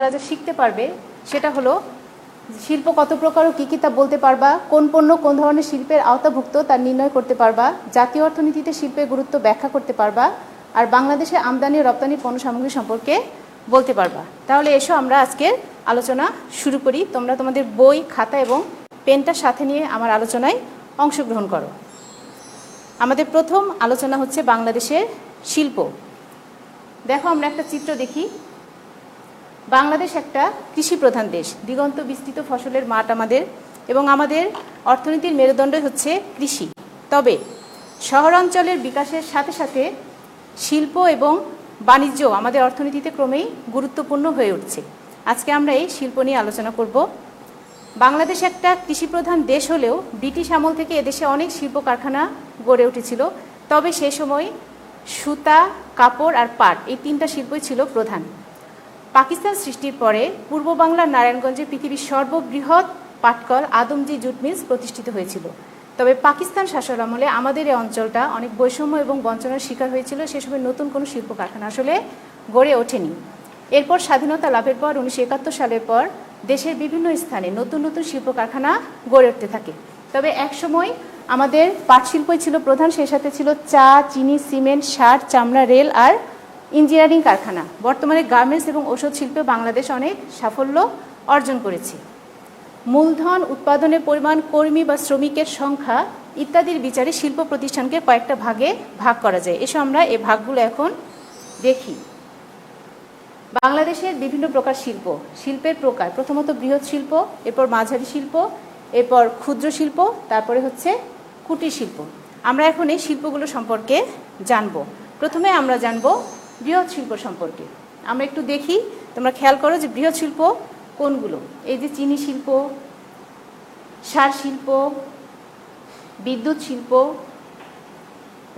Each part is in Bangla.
তারা যা শিখতে পারবে সেটা হলো শিল্প কত প্রকার ও কী কী তা বলতে পারবা, কোন পণ্য কোন ধরনের শিল্পের আওতাভুক্ত তা নির্ণয় করতে পারবা, জাতীয় অর্থনীতিতে শিল্পের গুরুত্ব ব্যাখ্যা করতে পারবা, আর বাংলাদেশে আমদানি ও রপ্তানি পণ্য সামগ্রী সম্পর্কে বলতে পারবা। তাহলে এসো আমরা আজকের আলোচনা শুরু করি। তোমরা তোমাদের বই, খাতা এবং পেনটা সাথে নিয়ে আমার আলোচনায় অংশগ্রহণ করো। আমাদের প্রথম আলোচনা হচ্ছে বাংলাদেশের শিল্প। দেখো, আমরা একটা চিত্র দেখি। বাংলাদেশ একটা কৃষি প্রধান দেশ, দিগন্ত বিস্তৃত ফসলের মাঠ আমাদের, এবং আমাদের অর্থনীতির মেরুদণ্ডই হচ্ছে কৃষি। তবে শহরাঞ্চলের বিকাশের সাথে সাথে শিল্প এবং বাণিজ্য আমাদের অর্থনীতিতে ক্রমেই গুরুত্বপূর্ণ হয়ে উঠছে। আজকে আমরা এই শিল্প নিয়ে আলোচনা করব। বাংলাদেশ একটা কৃষিপ্রধান দেশ হলেও ব্রিটিশ আমল থেকে এদেশে অনেক শিল্প কারখানা গড়ে উঠেছিল। তবে সে সময় সুতা, কাপড় আর পাট, এই তিনটা শিল্পই ছিল প্রধান। পাকিস্তান সৃষ্টির পরে পূর্ব বাংলার নারায়ণগঞ্জে পৃথিবীর সর্ববৃহৎ পাটকল আদমজি জুট মিলস প্রতিষ্ঠিত হয়েছিল। তবে পাকিস্তান শাসন আমলে আমাদের এই অঞ্চলটা অনেক বৈষম্য এবং বঞ্চনার শিকার হয়েছিল। সে সময় নতুন কোনো শিল্প কারখানা আসলে গড়ে ওঠেনি। এরপর স্বাধীনতা লাভের পর 1971 সালের পর দেশের বিভিন্ন স্থানে নতুন নতুন শিল্প কারখানা গড়ে উঠতে থাকে। তবে একসময় আমাদের পাট শিল্পই ছিল প্রধান, সেই সাথে ছিল চা, চিনি, সিমেন্ট, সার, চামড়া, রেল আর ইঞ্জিনিয়ারিং কারখানা। বর্তমানে গার্মেন্টস এবং ওষুধ শিল্পে বাংলাদেশ অনেক সাফল্য অর্জন করেছে। মূলধন, উৎপাদনের পরিমাণ, কর্মী বা শ্রমিকের সংখ্যা ইত্যাদির বিচারে শিল্প প্রতিষ্ঠানকে কয়েকটা ভাগে ভাগ করা যায়। এসব আমরা এই ভাগগুলো এখন দেখি। বাংলাদেশের বিভিন্ন প্রকার শিল্প, শিল্পের প্রকার, প্রথমত বৃহৎ শিল্প, এরপর মাঝারি শিল্প, এরপর ক্ষুদ্র শিল্প, তারপরে হচ্ছে কুটির শিল্প। আমরা এখন এই শিল্পগুলো সম্পর্কে জানব। প্রথমে আমরা জানব বৃহৎ শিল্প সম্পর্কে। আমরা একটু দেখি, তোমরা খেয়াল করো যে বৃহৎ শিল্প কোনগুলো। এই যে চিনি শিল্প, সার শিল্প, বিদ্যুৎ শিল্প,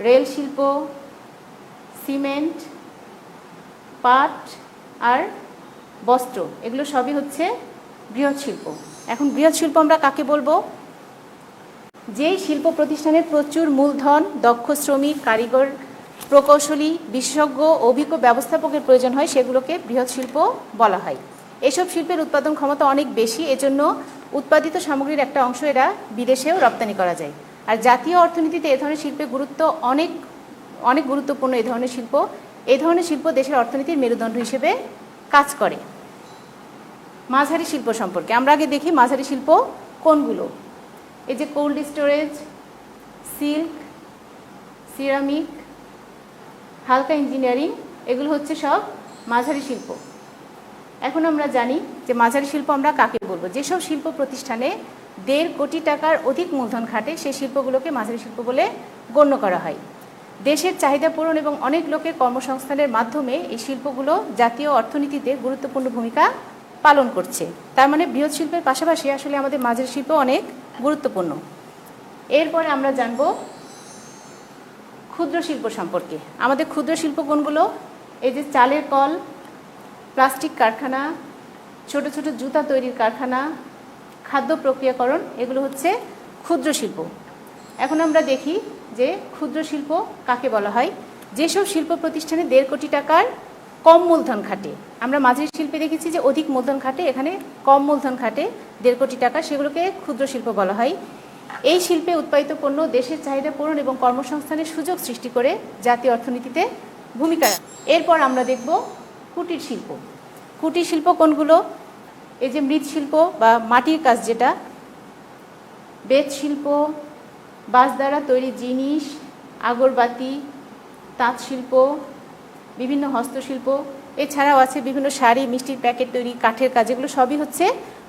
রেল শিল্প, সিমেন্ট, পাট আর বস্ত্র, এগুলো সবই হচ্ছে বৃহৎ শিল্প। এখন বৃহৎ শিল্প আমরা কাকে বলবো? যেই শিল্প প্রতিষ্ঠানে প্রচুর মূলধন, দক্ষ শ্রমিক, কারিগর, প্রকৌশলী, বিশেষজ্ঞ, অভিজ্ঞ ব্যবস্থাপকের প্রয়োজন হয়, সেগুলোকে বৃহৎ শিল্প বলা হয়। এসব শিল্পের উৎপাদন ক্ষমতা অনেক বেশি, এজন্য উৎপাদিত সামগ্রীর একটা অংশ এরা বিদেশেও রপ্তানি করা যায়। আর জাতীয় অর্থনীতিতে এ ধরনের শিল্পের গুরুত্ব অনেক অনেক গুরুত্বপূর্ণ। এই ধরনের শিল্প দেশের অর্থনীতির মেরুদণ্ড হিসেবে কাজ করে। মাঝারি শিল্প সম্পর্কে আমরা আগে দেখি মাঝারি শিল্প কোনগুলো। এই যে কোল্ড স্টোরেজ, সিল্ক, সিরামিক, হালকা ইঞ্জিনিয়ারিং, এগুলো হচ্ছে সব মাঝারি শিল্প। এখন আমরা জানি যে মাঝারি শিল্প আমরা কাকে বলবো। যেসব শিল্প প্রতিষ্ঠানে 1.5 কোটি টাকার অধিক মূলধন খাটে, সেই শিল্পগুলোকে মাঝারি শিল্প বলে গণ্য করা হয়। দেশের চাহিদা পূরণ এবং অনেক লোকের কর্মসংস্থানের মাধ্যমে এই শিল্পগুলো জাতীয় অর্থনীতিতে গুরুত্বপূর্ণ ভূমিকা পালন করছে। তার মানে বৃহৎ শিল্পের পাশাপাশি আসলে আমাদের মাঝারি শিল্প অনেক গুরুত্বপূর্ণ। এরপরে আমরা জানব ক্ষুদ্র শিল্প সম্পর্কে। আমাদের ক্ষুদ্র শিল্প কোনগুলো? এই যে চালের কল, প্লাস্টিক কারখানা, ছোট ছোট জুতা তৈরির কারখানা, খাদ্য প্রক্রিয়াকরণ, এগুলো হচ্ছে ক্ষুদ্র শিল্প। এখন আমরা দেখি যে ক্ষুদ্র শিল্প কাকে বলা হয়। যেসব শিল্প প্রতিষ্ঠানে 1.5 কোটি টাকার কম মূলধন খাটে, আমরা মাঝারি শিল্পে দেখেছি যে অধিক মূলধন খাটে, এখানে কম মূলধন খাটে 1.5 কোটি টাকা, সেগুলোকে ক্ষুদ্র শিল্প বলা হয়। এই শিল্পে উৎপাদিত পণ্য দেশের চাহিদা পূরণ এবং কর্মসংস্থানের সুযোগ সৃষ্টি করে জাতীয় অর্থনীতিতে ভূমিকা। এরপর আমরা দেখব কুটির শিল্প। কুটির শিল্প কোনগুলো? এই যে মৃৎশিল্প বা মাটির কাজ, যেটা বেত শিল্প, বাঁশ দ্বারা তৈরি জিনিস, আগরবাতি, তাঁত শিল্প, বিভিন্ন হস্তশিল্প, এছাড়াও আছে বিভিন্ন শাড়ি, মিষ্টির প্যাকেট তৈরি, কাঠের কাজ, এগুলো সবই হচ্ছে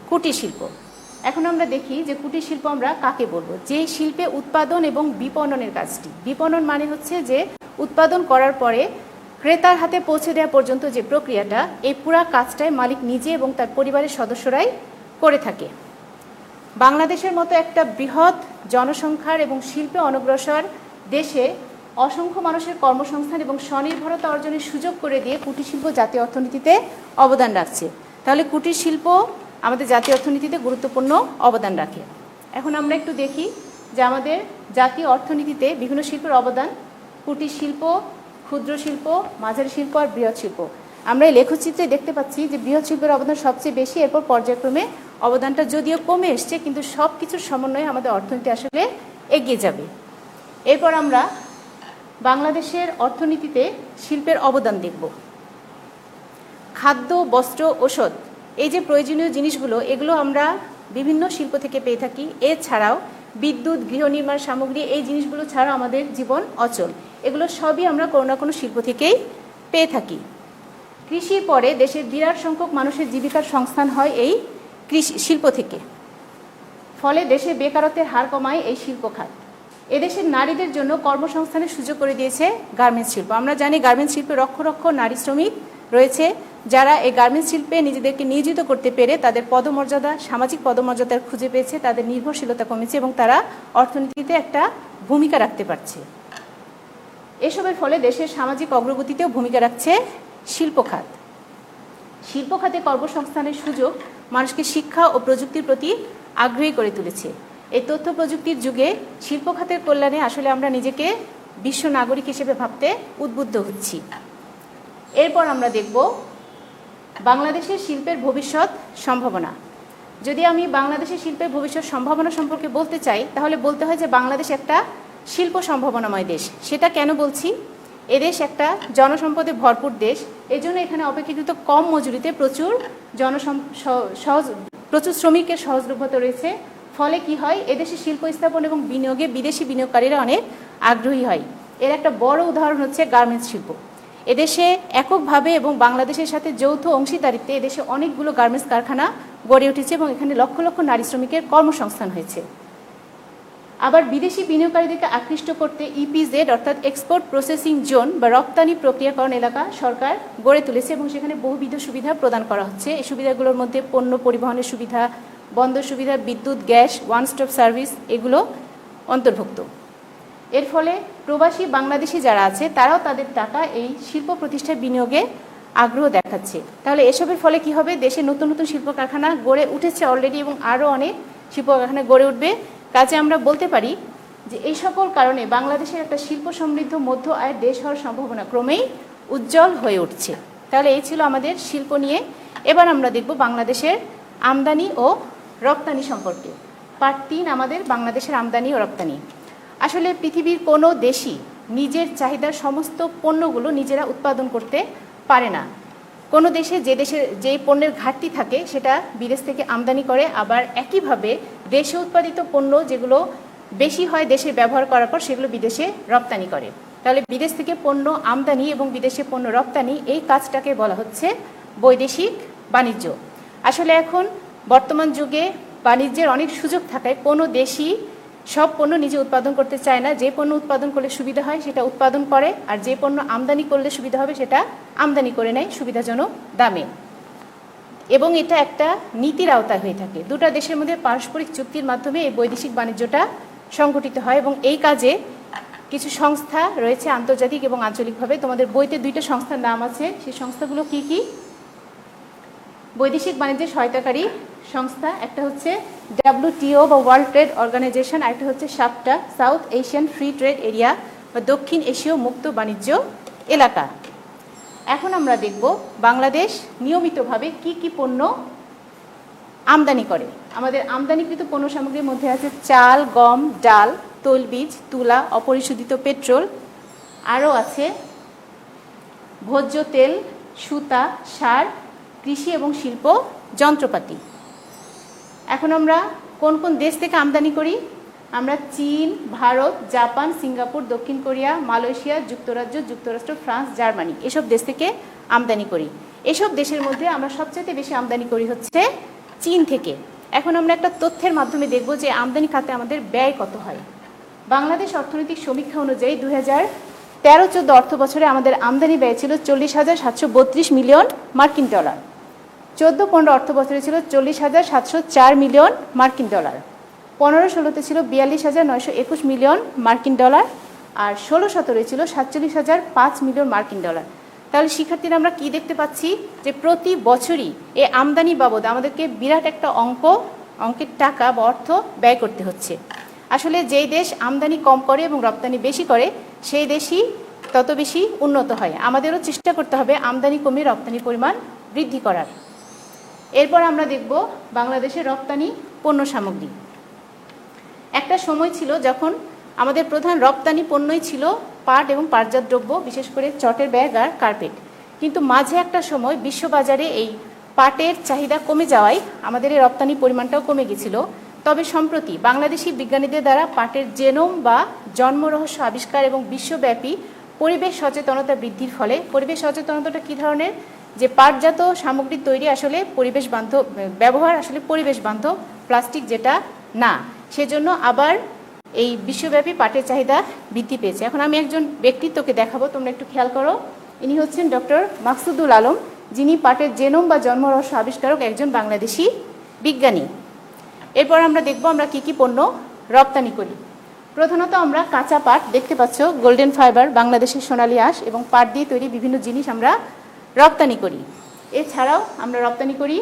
কুটির শিল্প। এখন আমরা দেখি যে কুটির শিল্প আমরা কাকে বলবো। যে শিল্পে উৎপাদন এবং বিপণনের কাজটি, বিপণন মানে হচ্ছে যে উৎপাদন করার পরে ক্রেতার হাতে পৌঁছে দেওয়া পর্যন্ত যে প্রক্রিয়াটা, এই পুরা কাজটাই মালিক নিজে এবং তার পরিবারের সদস্যরাই করে থাকে। বাংলাদেশের মতো একটা বৃহৎ জনসংখ্যার এবং শিল্পে অনগ্রসর দেশে অসংখ্য মানুষের কর্মসংস্থান এবং স্বনির্ভরতা অর্জনের সুযোগ করে দিয়ে কুটির শিল্প জাতীয় অর্থনীতিতে অবদান রাখছে। তাহলে কুটির শিল্প আমাদের জাতীয় অর্থনীতিতে গুরুত্বপূর্ণ অবদান রাখে। এখন আমরা একটু দেখি যে আমাদের জাতীয় অর্থনীতিতে বিভিন্ন শিল্পের অবদান। কুটির শিল্প, ক্ষুদ্র শিল্প, মাঝারি শিল্প আর বৃহৎ শিল্প। আমরা এই লেখচিত্রে দেখতে পাচ্ছি যে বৃহৎ শিল্পের অবদান সবচেয়ে বেশি, এরপর পর্যায়ক্রমে অবদানটা যদিও কমে এসছে, কিন্তু সব কিছুর সমন্বয়ে আমাদের অর্থনীতি আসলে এগিয়ে যাবে। এরপর আমরা বাংলাদেশের অর্থনীতিতে শিল্পের অবদান দেখব। খাদ্য, বস্ত্র, ঔষধ, এই যে প্রয়োজনীয় জিনিসগুলো, এগুলো আমরা বিভিন্ন শিল্প থেকে পেয়ে থাকি। এছাড়াও বিদ্যুৎ, গৃহ নির্মাণ সামগ্রী, এই জিনিসগুলো ছাড়া আমাদের জীবন অচল। এগুলো সবই আমরা কোনো না কোনো শিল্প থেকেই পেয়ে থাকি। কৃষির পরে দেশের বিরাট সংখ্যক মানুষের জীবিকার সংস্থান হয় এই কৃষি শিল্প থেকে। ফলে দেশে বেকারত্বের হার কমায় এই শিল্প খাত। এদেশের নারীদের জন্য কর্মসংস্থানের সুযোগ করে দিয়েছে গার্মেন্টস শিল্প। আমরা জানি গার্মেন্টস শিল্পে লক্ষ লক্ষ নারী শ্রমিক রয়েছে, যারা এই গার্মেন্টস শিল্পে নিজেদেরকে নিয়োজিত করতে পেরে তাদের পদমর্যাদা, সামাজিক পদমর্যাদার খুঁজে পেয়েছে, তাদের নির্ভরশীলতা কমেছে এবং তারা অর্থনীতিতে একটা ভূমিকা রাখতে পারছে। এসবের ফলে দেশের সামাজিক অগ্রগতিতেও ভূমিকা রাখছে শিল্প খাত। শিল্প খাতে কর্মসংস্থানের সুযোগ মানুষকে শিক্ষা ও প্রযুক্তির প্রতি আগ্রহী করে তুলেছে। এই তথ্য প্রযুক্তির যুগে শিল্প খাতের কল্যাণে আসলে আমরা নিজেকে বিশ্ব নাগরিক হিসেবে ভাবতে উদ্বুদ্ধ হচ্ছি। এরপর আমরা দেখব বাংলাদেশের শিল্পের ভবিষ্যৎ সম্ভাবনা। যদি আমি বাংলাদেশের শিল্পের ভবিষ্যৎ সম্ভাবনা সম্পর্কে বলতে চাই, তাহলে বলতে হয় যে বাংলাদেশ একটা শিল্প সম্ভাবনাময় দেশ। সেটা কেন বলছি? এদেশ একটা জনসম্পদে ভরপুর দেশ, এজন্য এখানে অপেক্ষাকৃত কম মজুরিতে প্রচুর শ্রমিকের সহজলভ্যতা রয়েছে। ফলে কি হয়, এদেশে শিল্প স্থাপন এবং বিনিয়োগে বিদেশি বিনিয়োগকারীরা অনেক আগ্রহী হয়। এর একটা বড় উদাহরণ হচ্ছে গার্মেন্টস শিল্প। এদেশে এককভাবে এবং বাংলাদেশের সাথে যৌথ অংশীদারিত্বে এদেশে অনেকগুলো গার্মেন্টস কারখানা গড়ে উঠেছে এবং এখানে লক্ষ লক্ষ নারী শ্রমিকের কর্মসংস্থান হয়েছে। আবার বিদেশি বিনিয়োগকারীদেরকে আকৃষ্ট করতে ইপিজেড অর্থাৎ এক্সপোর্ট প্রসেসিং জোন বা রপ্তানি প্রক্রিয়াকরণ এলাকা সরকার গড়ে তুলেছে এবং সেখানে বহুবিধ সুবিধা প্রদান করা হচ্ছে। এই সুবিধাগুলোর মধ্যে পণ্য পরিবহনের সুবিধা, বন্দর সুবিধা, বিদ্যুৎ, গ্যাস, ওয়ান স্টপ সার্ভিস এগুলো অন্তর্ভুক্ত। এর ফলে প্রবাসী বাংলাদেশি যারা আছে তারাও তাদের টাকা এই শিল্প প্রতিষ্ঠায় বিনিয়োগে আগ্রহ দেখাচ্ছে। তাহলে এসবের ফলে কি হবে, দেশে নতুন নতুন শিল্প কারখানা গড়ে উঠেছে অলরেডি এবং আরও অনেক শিল্প কারখানা গড়ে উঠবে। কাজে আমরা বলতে পারি যে এই সকল কারণে বাংলাদেশের একটা শিল্প সমৃদ্ধ মধ্য আয়ের দেশ হওয়ার সম্ভাবনা ক্রমেই উজ্জ্বল হয়ে উঠছে। তাহলে এই ছিল আমাদের শিল্প নিয়ে। এবার আমরা দেখব বাংলাদেশের আমদানি ও রপ্তানি সম্পর্কে। পার্ট 3 আমাদের বাংলাদেশের আমদানি ও রপ্তানি। আসলে পৃথিবীর কোনো দেশই নিজের চাহিদার সমস্ত পণ্যগুলো নিজেরা উৎপাদন করতে পারে না। কোনো দেশে যেই পণ্যের ঘাটতি থাকে সেটা বিদেশ থেকে আমদানি করে, আবার একইভাবে দেশে উৎপাদিত পণ্য যেগুলো বেশি হয় দেশে ব্যবহার করার পর সেগুলো বিদেশে রপ্তানি করে। তাহলে বিদেশ থেকে পণ্য আমদানি এবং বিদেশে পণ্য রপ্তানি, এই কাজটাকে বলা হচ্ছে বৈদেশিক বাণিজ্য। আসলে এখন বর্তমান যুগে বাণিজ্যের অনেক সুযোগ থাকায় কোনো দেশই সব পণ্য নিজে উৎপাদন করতে চায় না। যে পণ্য উৎপাদন করলে সুবিধা হয় সেটা উৎপাদন করে, আর যে পণ্য আমদানি করলে সুবিধা হবে সেটা আমদানি করে নেয় সুবিধাজনক দামে। এবং এটা একটা নীতির আওতায় হয়ে থাকে। দুটো দেশের মধ্যে পারস্পরিক চুক্তির মাধ্যমে এই বৈদেশিক বাণিজ্যটা সংগঠিত হয় এবং এই কাজে কিছু সংস্থা রয়েছে আন্তর্জাতিক এবং আঞ্চলিকভাবে। তোমাদের বইতে 2টা সংস্থার নাম আছে, সেই সংস্থাগুলো কি কি? বৈদেশিক বাণিজ্যের সহায়তাকারী সংস্থা একটা হচ্ছে WTO বা ওয়ার্ল্ড ট্রেড অর্গানাইজেশন, আরেকটা হচ্ছে সাপটা, south Asian free trade area বা দক্ষিণ এশীয় মুক্ত বাণিজ্য এলাকা। এখন আমরা দেখব বাংলাদেশ নিয়মিতভাবে কি কি পণ্য আমদানি করে। আমাদের আমদানিকৃত পণ্য সামগ্রীর মধ্যে আছে চাল, গম, ডাল, তৈলবীজ, তুলা, অপরিশোধিত পেট্রোল, আরও আছে ভোজ্য তেল, সুতা, সার, কৃষি এবং শিল্প যন্ত্রপাতি। এখন আমরা কোন কোন দেশ থেকে আমদানি করি? আমরা চীন, ভারত, জাপান, সিঙ্গাপুর, দক্ষিণ কোরিয়া, মালয়েশিয়া, যুক্তরাজ্য, যুক্তরাষ্ট্র, ফ্রান্স, জার্মানি এসব দেশ থেকে আমদানি করি। এসব দেশের মধ্যে আমরা সবচেয়ে বেশি আমদানি করি হচ্ছে চীন থেকে। এখন আমরা একটা তথ্যের মাধ্যমে দেখব যে আমদানি খাতে আমাদের ব্যয় কত হয়। বাংলাদেশ অর্থনৈতিক সমীক্ষা অনুযায়ী 2013-14 অর্থ বছরে আমাদের আমদানি ব্যয় ছিল 40,732 মিলিয়ন মার্কিন ডলার। 14-15 অর্থ বছরে ছিল 40,704 মিলিয়ন মার্কিন ডলার। 15-16তে ছিল 42,921 মিলিয়ন মার্কিন ডলার, আর 16-17 ছিল 47,005 মিলিয়ন মার্কিন ডলার। তাহলে শিক্ষার্থীরা আমরা কি দেখতে পাচ্ছি যে প্রতি বছরই এই আমদানি বাবদ আমাদেরকে বিরাট একটা অঙ্কের টাকা বা অর্থ ব্যয় করতে হচ্ছে। আসলে যেই দেশ আমদানি কম করে এবং রপ্তানি বেশি করে সেই দেশই তত বেশি উন্নত হয়। আমাদেরও চেষ্টা করতে হবে আমদানি কমিয়ে রপ্তানি পরিমাণ বৃদ্ধি করার। এরপর আমরা দেখব বাংলাদেশের রপ্তানি পণ্য সামগ্রী। একটা সময় ছিল যখন আমাদের প্রধান রপ্তানি পণ্যই ছিল পাট এবং পাটজাত দ্রব্য, বিশেষ করে চটের ব্যাগ আর কার্পেট। কিন্তু মাঝে একটা সময় বিশ্ববাজারে এই পাটের চাহিদা কমে যাওয়ায় আমাদের এই রপ্তানি পরিমাণটাও কমে গেছিল। তবে সম্প্রতি বাংলাদেশি বিজ্ঞানীদের দ্বারা পাটের জেনোম বা জন্মরহস্য আবিষ্কার এবং বিশ্বব্যাপী পরিবেশ সচেতনতা বৃদ্ধির ফলে, পরিবেশ সচেতনতাটা কী ধরনের, যে পাটজাত সামগ্রী তৈরি আসলে পরিবেশ বান্ধব, ব্যবহার আসলে পরিবেশ বান্ধব, প্লাস্টিক যেটা না, সেজন্য আবার এই বিশ্বব্যাপী পাটের চাহিদা বৃদ্ধি পেয়েছে। এখন আমি একজন ব্যক্তিত্বকে দেখাবো, তোমরা একটু খেয়াল করো। ইনি হচ্ছেন ডক্টর মাকসুদুল আলম, যিনি পাটের জেনোম বা জন্মরহস্য আবিষ্কারক, একজন বাংলাদেশি বিজ্ঞানী। এরপর আমরা দেখব আমরা কি কি পণ্য রপ্তানি করি। প্রধানত আমরা কাঁচা পাট দেখতে পাচ্ছ, গোল্ডেন ফাইবার, বাংলাদেশের সোনালী আঁশ এবং পাট দিয়ে তৈরি বিভিন্ন জিনিস আমরা রপ্তানি করি। এছাড়াও আমরা রপ্তানি করি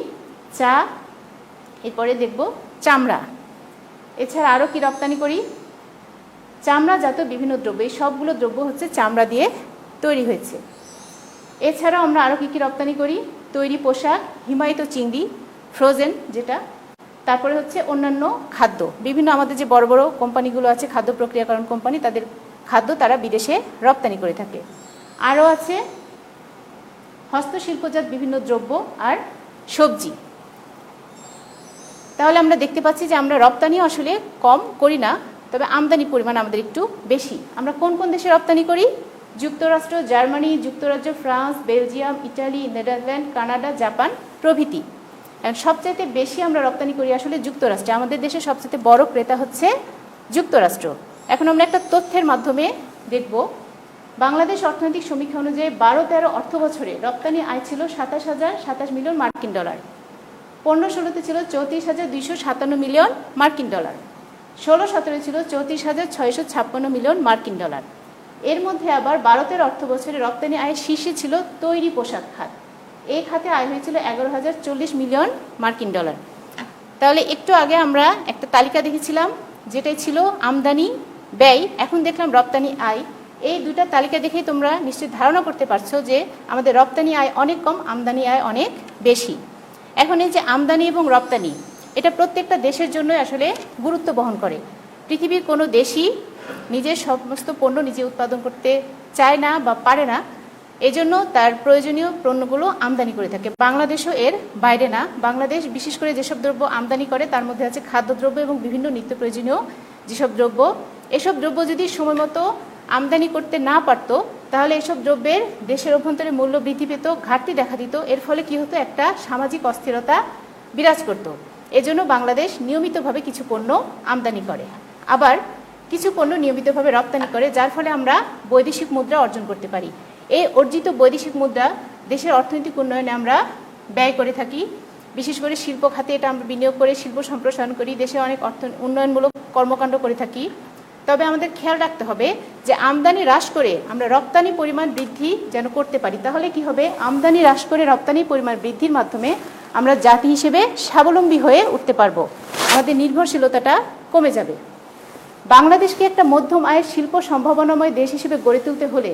চা, এরপরে দেখব চামড়া। এছাড়া আরও কি রপ্তানি করি, চামড়াজাত বিভিন্ন দ্রব্য। এই সবগুলো দ্রব্য হচ্ছে চামড়া দিয়ে তৈরি হয়েছে। এছাড়াও আমরা আরও কী কী রপ্তানি করি, তৈরি পোশাক, হিমায়িত চিংড়ি, ফ্রোজেন যেটা, তারপরে হচ্ছে অন্যান্য খাদ্য। বিভিন্ন আমাদের যে বড় বড় কোম্পানিগুলো আছে, খাদ্য প্রক্রিয়াকরণ কোম্পানি, তাদের খাদ্য তারা বিদেশে রপ্তানি করে থাকে। আরও আছে হস্তশিল্পজাত বিভিন্ন দ্রব্য আর সবজি। তাহলে আমরা দেখতে পাচ্ছি যে আমরা রপ্তানিও আসলে কম করি না, তবে আমদানি পরিমাণ আমাদের একটু বেশি। আমরা কোন কোন দেশে রপ্তানি করি, যুক্তরাষ্ট্র, জার্মানি, যুক্তরাজ্য, France, Belgium, Italy, Netherland, Canada, Japan প্রভৃতি। সবচাইতে বেশি আমরা রপ্তানি করি আসলে যুক্তরাষ্ট্রে। আমাদের দেশে সবচেয়ে বড় ক্রেতা হচ্ছে যুক্তরাষ্ট্র। এখন আমরা একটা তথ্যের মাধ্যমে দেখব, বাংলাদেশ অর্থনৈতিক সমীক্ষা অনুযায়ী 12-13 অর্থ বছরে রপ্তানি আয় ছিল 27,027 মিলিয়ন মার্কিন ডলার। 15-16তে ছিল 34,257 মিলিয়ন মার্কিন ডলার। 16-17 ছিল 34,656 মিলিয়ন মার্কিন ডলার। এর মধ্যে আবার 12-13 অর্থ বছরে রপ্তানি আয়ের শীর্ষে ছিল তৈরি পোশাক খাত। এই খাতে আয় হয়েছিল 11,040 মিলিয়ন মার্কিন ডলার। তাহলে একটু আগে আমরা একটা তালিকা দেখেছিলাম, যেটাই ছিল আমদানি ব্যয়, এখন দেখলাম রপ্তানি আয়। এই দুটা তালিকা দেখেই তোমরা নিশ্চয়ই ধারণা করতে পারছো যে আমাদের রপ্তানি আয় অনেক কম, আমদানি আয় অনেক বেশি। এখন এই যে আমদানি এবং রপ্তানি, এটা প্রত্যেকটা দেশের জন্যই আসলে গুরুত্ব বহন করে। পৃথিবীর কোনো দেশই নিজের সমস্ত পণ্য নিজে উৎপাদন করতে চায় না বা পারে না, এজন্য তার প্রয়োজনীয় পণ্যগুলো আমদানি করে থাকে। বাংলাদেশও এর বাইরে না। বাংলাদেশ বিশেষ করে যেসব দ্রব্য আমদানি করে তার মধ্যে আছে খাদ্যদ্রব্য এবং বিভিন্ন নিত্য প্রয়োজনীয় যেসব দ্রব্য। এসব দ্রব্য যদি সময় মতো আমদানি করতে না পারতো, তাহলে এসব দ্রব্যের দেশের অভ্যন্তরে মূল্য বৃদ্ধি পেত, ঘাটতি দেখা দিত। এর ফলে কি হতো, একটা সামাজিক অস্থিরতা বিরাজ করত। এজন্য বাংলাদেশ নিয়মিতভাবে কিছু পণ্য আমদানি করে, আবার কিছু পণ্য নিয়মিতভাবে রপ্তানি করে, যার ফলে আমরা বৈদেশিক মুদ্রা অর্জন করতে পারি। এই অর্জিত বৈদেশিক মুদ্রা দেশের অর্থনৈতিক উন্নয়নে আমরা ব্যয় করে থাকি। বিশেষ করে শিল্প খাতে এটা আমরা বিনিয়োগ করে শিল্প সম্প্রসারণ করি, দেশে অনেক উন্নয়নমূলক কর্মকাণ্ড করে থাকি। তবে আমাদের খেয়াল রাখতে হবে যে আমদানি হ্রাস করে আমরা রপ্তানি পরিমাণ বৃদ্ধি যেন করতে পারি। তাহলে কি হবে, আমদানি হ্রাস করে রপ্তানি পরিমাণ বৃদ্ধির মাধ্যমে আমরা জাতি হিসেবে স্বাবলম্বী হয়ে উঠতে পারবো, আমাদের নির্ভরশীলতাটা কমে যাবে। বাংলাদেশকে একটা মধ্যম আয়ের শিল্প সম্ভাবনাময় দেশ হিসেবে গড়ে তুলতে হলে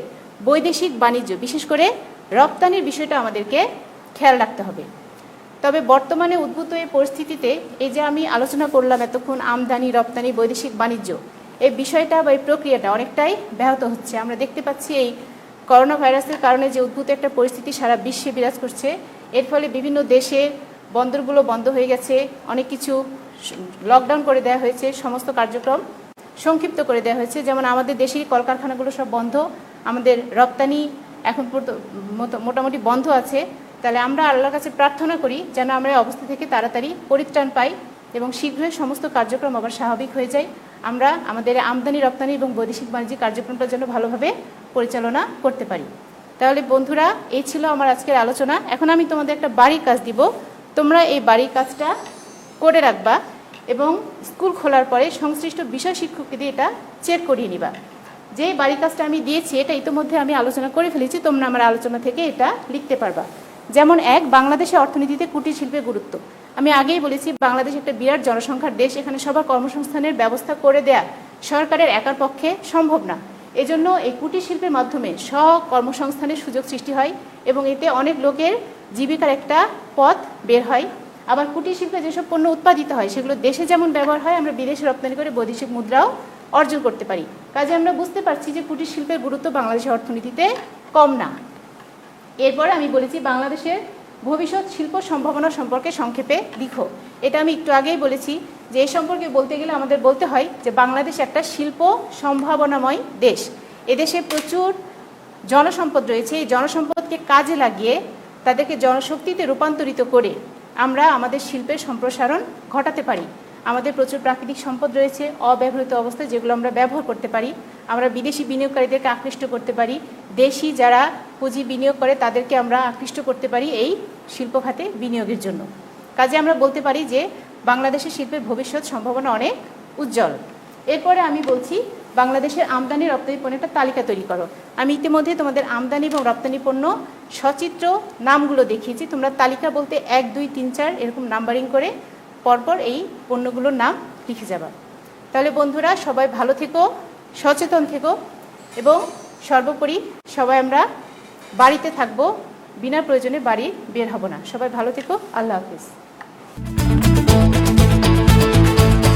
বৈদেশিক বাণিজ্য, বিশেষ করে রপ্তানির বিষয়টা আমাদেরকে খেয়াল রাখতে হবে। তবে বর্তমানে উদ্ভূত এই পরিস্থিতিতে এই যে আমি আলোচনা করলাম এতক্ষণ, আমদানি, রপ্তানি, বৈদেশিক বাণিজ্য, এই বিষয়টা বা এই প্রক্রিয়াটা অনেকটাই ব্যাহত হচ্ছে। আমরা দেখতে পাচ্ছি এই করোনা ভাইরাসের কারণে যে উদ্ভূত একটা পরিস্থিতি সারা বিশ্বে বিরাজ করছে, এর ফলে বিভিন্ন দেশে বন্দরগুলো বন্ধ হয়ে গেছে, অনেক কিছু লকডাউন করে দেওয়া হয়েছে, সমস্ত কার্যক্রম সংক্ষিপ্ত করে দেওয়া হয়েছে। যেমন আমাদের দেশের কলকারখানাগুলো সব বন্ধ, আমাদের রপ্তানি এখন মোটামুটি বন্ধ আছে। তাহলে আমরা আল্লাহর কাছে প্রার্থনা করি যেন আমরা এই অবস্থা থেকে তাড়াতাড়ি পরিত্রাণ পাই এবং শীঘ্রই সমস্ত কার্যক্রম আবার স্বাভাবিক হয়ে যায়, আমরা আমাদের আমদানি, রপ্তানি এবং বৈদেশিক বাণিজ্যিক কার্যক্রমটা যেন ভালোভাবে পরিচালনা করতে পারি। তাহলে বন্ধুরা, এই ছিল আমার আজকের আলোচনা। এখন আমি তোমাদের একটা বাড়ির কাজ দিব, তোমরা এই বাড়ির কাজটা করে রাখবা এবং স্কুল খোলার পরে সংশ্লিষ্ট বিষয় শিক্ষককে দিয়ে এটা চেক করিয়ে নিবা। যে বাড়ির কাজটা আমি দিয়েছি এটা ইতিমধ্যে আমি আলোচনা করে ফেলেছি, তোমরা আমার আলোচনা থেকে এটা লিখতে পারবা। যেমন বাংলাদেশের অর্থনীতিতে কুটির শিল্পের গুরুত্ব। আমি আগেই বলেছি, বাংলাদেশ একটা বিরাট জনসংখ্যার দেশ, এখানে সবার কর্মসংস্থানের ব্যবস্থা করে দেয়া সরকারের একার পক্ষে সম্ভব না। এজন্য এই কুটির শিল্পের মাধ্যমে স্বকর্মসংস্থানের সুযোগ সৃষ্টি হয় এবং এতে অনেক লোকের জীবিকার একটা পথ বের হয়। আবার কুটির শিল্পে যেসব পণ্য উৎপাদিত হয় সেগুলো দেশে যেমন ব্যবহার হয়, আমরা বিদেশে রপ্তানি করে বৈদেশিক মুদ্রাও অর্জন করতে পারি। কাজে আমরা বুঝতে পারছি যে কুটির শিল্পের গুরুত্ব বাংলাদেশের অর্থনীতিতে কম না। এরপরে আমি বলেছি বাংলাদেশের ভবিষ্যৎ শিল্প সম্ভাবনা সম্পর্কে সংক্ষেপে লিখো। এটা আমি একটু আগেই বলেছি যে এই সম্পর্কে বলতে গেলে আমাদের বলতে হয় যে বাংলাদেশ একটা শিল্প সম্ভাবনাময় দেশ। এদেশে প্রচুর জনসম্পদ রয়েছে। এই জনসম্পদকে কাজে লাগিয়ে তাদেরকে জনশক্তিতে রূপান্তরিত করে আমরা আমাদের শিল্পের সম্প্রসারণ ঘটাতে পারি। আমাদের প্রচুর প্রাকৃতিক সম্পদ রয়েছে অব্যবহৃত অবস্থায়, যেগুলো আমরা ব্যবহার করতে পারি। আমরা বিদেশি বিনিয়োগকারীদেরকে আকৃষ্ট করতে পারি, দেশি যারা পুঁজি বিনিয়োগ করে তাদেরকে আমরা আকৃষ্ট করতে পারি এই শিল্প খাতে বিনিয়োগের জন্য। কাজে আমরা বলতে পারি যে বাংলাদেশের শিল্পের ভবিষ্যৎ সম্ভাবনা অনেক উজ্জ্বল। এরপরে আমি বলছি বাংলাদেশের আমদানি রপ্তানি পণ্যের একটা তালিকা তৈরি করো। আমি ইতিমধ্যে তোমাদের আমদানি এবং রপ্তানি পণ্য সচিত্র নামগুলো দেখিয়েছি। তোমরা তালিকা বলতে 1, 2, 3, 4 এরকম নাম্বারিং করে পরপর এই পণ্যগুলোর নাম লিখে যাবা। তাহলে বন্ধুরা সবাই ভালো থেকো, সচেতন থেকো এবং সর্বোপরি সবাই আমরা বাড়িতে থাকবো, বিনা প্রয়োজনে বাড়ি বের হব না। সবাই ভালো থেকো। আল্লাহ হাফিজ।